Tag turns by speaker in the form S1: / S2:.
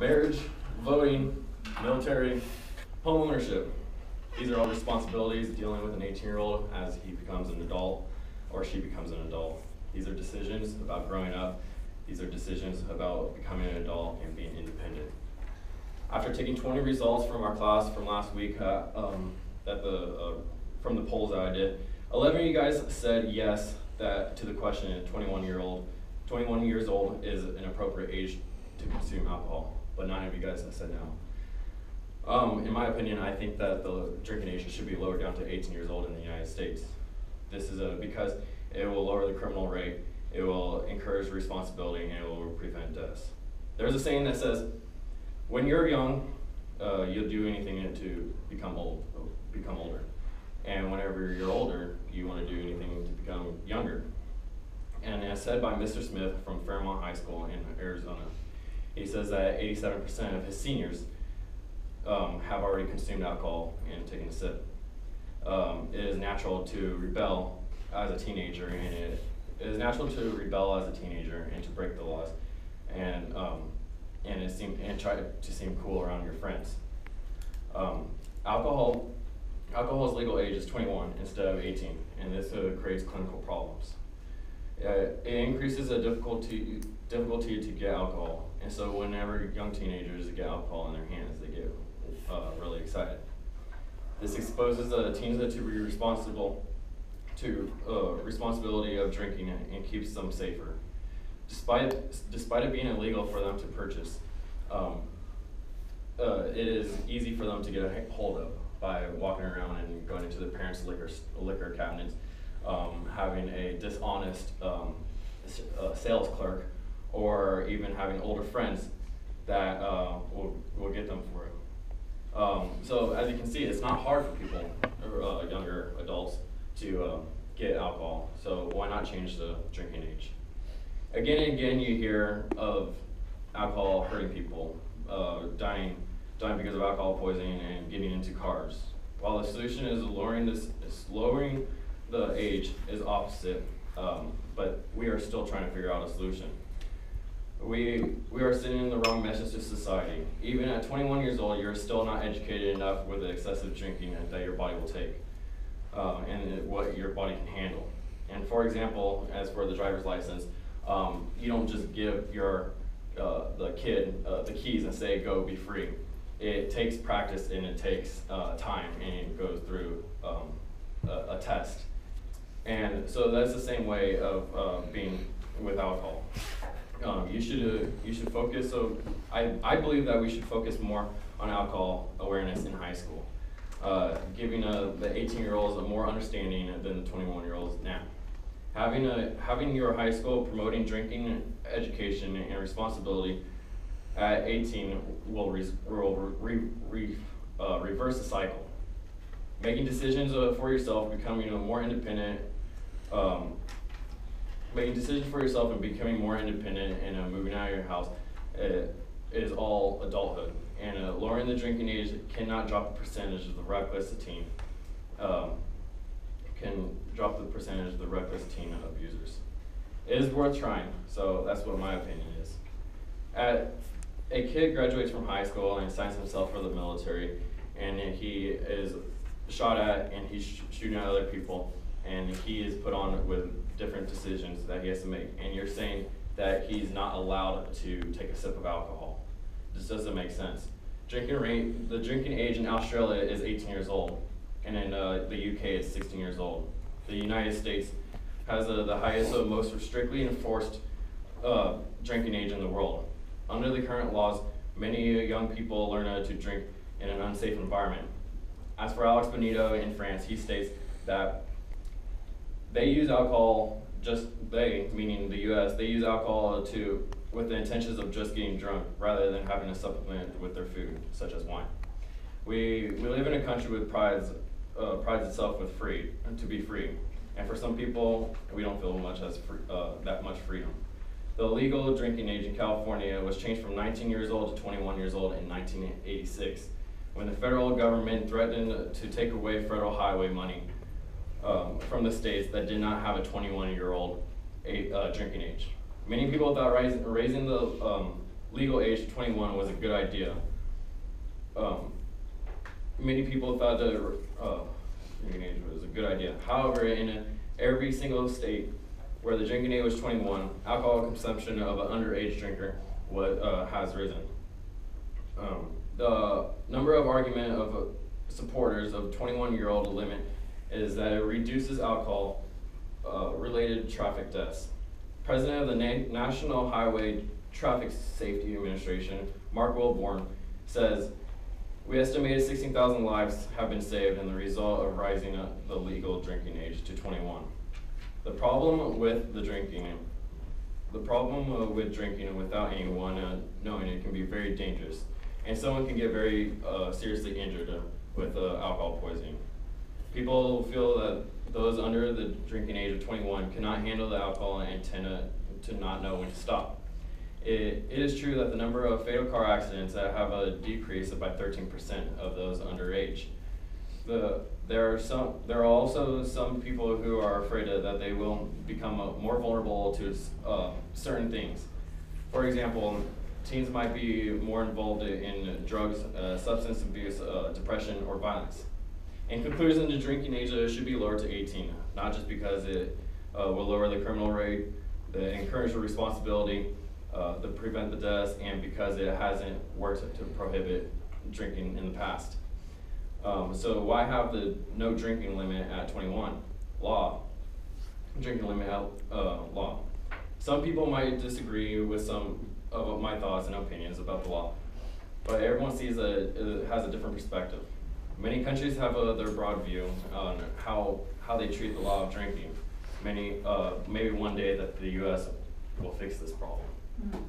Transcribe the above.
S1: Marriage, voting, military, home ownership. These are all responsibilities dealing with an 18-year-old as he becomes an adult or she becomes an adult. These are decisions about growing up. These are decisions about becoming an adult and being independent. After taking 20 results from our class from last week from the polls that I did, 11 of you guys said yes to the question 21 years old is an appropriate age to consume alcohol, but 9 of you guys said no. In my opinion, I think that the drinking age should be lowered down to 18 years old in the United States. This is because it will lower the criminal rate, it will encourage responsibility, and it will prevent deaths. There's a saying that says, when you're young, you'll do anything to become older. And whenever you're older, you want to do anything to become younger. And as said by Mr. Smith from Fairmont High School in Arizona, he says that 87% of his seniors have already consumed alcohol and taken a sip. It is natural to rebel as a teenager, and it is natural to rebel as a teenager and to break the laws, and try to seem cool around your friends. Alcohol's legal age is 21 instead of 18, and this creates clinical problems. It increases the difficulty to get alcohol, and so whenever young teenagers get alcohol in their hands, they get really excited. This exposes teens to be responsibility of drinking and keeps them safer. Despite it being illegal for them to purchase, it is easy for them to get a hold of by walking around and going into the parents' liquor cabinets, having a dishonest sales clerk, or even having older friends that will get them for it. So as you can see, it's not hard for people, younger adults, to get alcohol. So why not change the drinking age? Again and again, you hear of alcohol hurting people, dying because of alcohol poisoning and getting into cars. While the solution is lowering the age is opposite, but we are still trying to figure out a solution. We are sending the wrong message to society. Even at 21 years old, you're still not educated enough with the excessive drinking that your body will take, and what your body can handle. And for example, as for the driver's license, you don't just give the kid the keys and say, go be free. It takes practice, and it takes time, and it goes through a test. And so that's the same way of being with alcohol. You should focus. So I believe that we should focus more on alcohol awareness in high school, giving the 18-year-olds a more understanding than the 21-year-olds now. Having your high school promoting drinking education and responsibility at 18 will reverse the cycle. Making decisions for yourself, becoming more independent, making decisions for yourself and becoming more independent and moving out of your house is all adulthood. And lowering the drinking age cannot drop the percentage of the reckless teen. Can drop the percentage of the reckless teen abusers. It is worth trying, so that's what my opinion is. A kid graduates from high school and signs himself for the military, and he is shot at, and he's shooting at other people, and he is put on with different decisions that he has to make. And you're saying that he's not allowed to take a sip of alcohol. This doesn't make sense. The drinking age in Australia is 18 years old, and in the UK it's 16 years old. The United States has the highest, most strictly enforced drinking age in the world. Under the current laws, many young people learn to drink in an unsafe environment. As for Alex Benito in France, he states that they use alcohol, meaning the US, they use alcohol with the intentions of just getting drunk rather than having a supplement with their food, such as wine. We live in a country that prides itself to be free, and for some people, we don't feel that much freedom. The legal drinking age in California was changed from 19 years old to 21 years old in 1986, when the federal government threatened to take away federal highway money from the states that did not have a 21-year-old drinking age. Many people thought raising the legal age of 21 was a good idea. Many people thought that drinking age was a good idea. However, in every single state where the drinking age was 21, alcohol consumption of an underage drinker has risen. The number of argument of supporters of 21-year-old limit is that it reduces alcohol related traffic deaths. President of the National Highway Traffic Safety Administration, Mark Wilborn, says, "We estimate 16,000 lives have been saved as the result of rising the legal drinking age to 21. The problem with drinking without anyone knowing it can be very dangerous, and someone can get very seriously injured with alcohol poisoning. People feel that those under the drinking age of 21 cannot handle the alcohol and tend to not know when to stop. It is true that the number of fatal car accidents have a decrease by 13% of those underage. There are also some people who are afraid that they will become more vulnerable to certain things. For example, teens might be more involved in drugs, substance abuse, depression, or violence. In conclusion, the drinking age should be lowered to 18, not just because it will lower the criminal rate, encourage the responsibility, to prevent the deaths, and because it hasn't worked to prohibit drinking in the past. So why have the no drinking limit at 21 drinking limit law? Some people might disagree with some of my thoughts and opinions about the law, but everyone has a different perspective. Many countries have their broad view on how they treat the law of drinking. Maybe one day that the U.S. will fix this problem.
S2: Mm-hmm.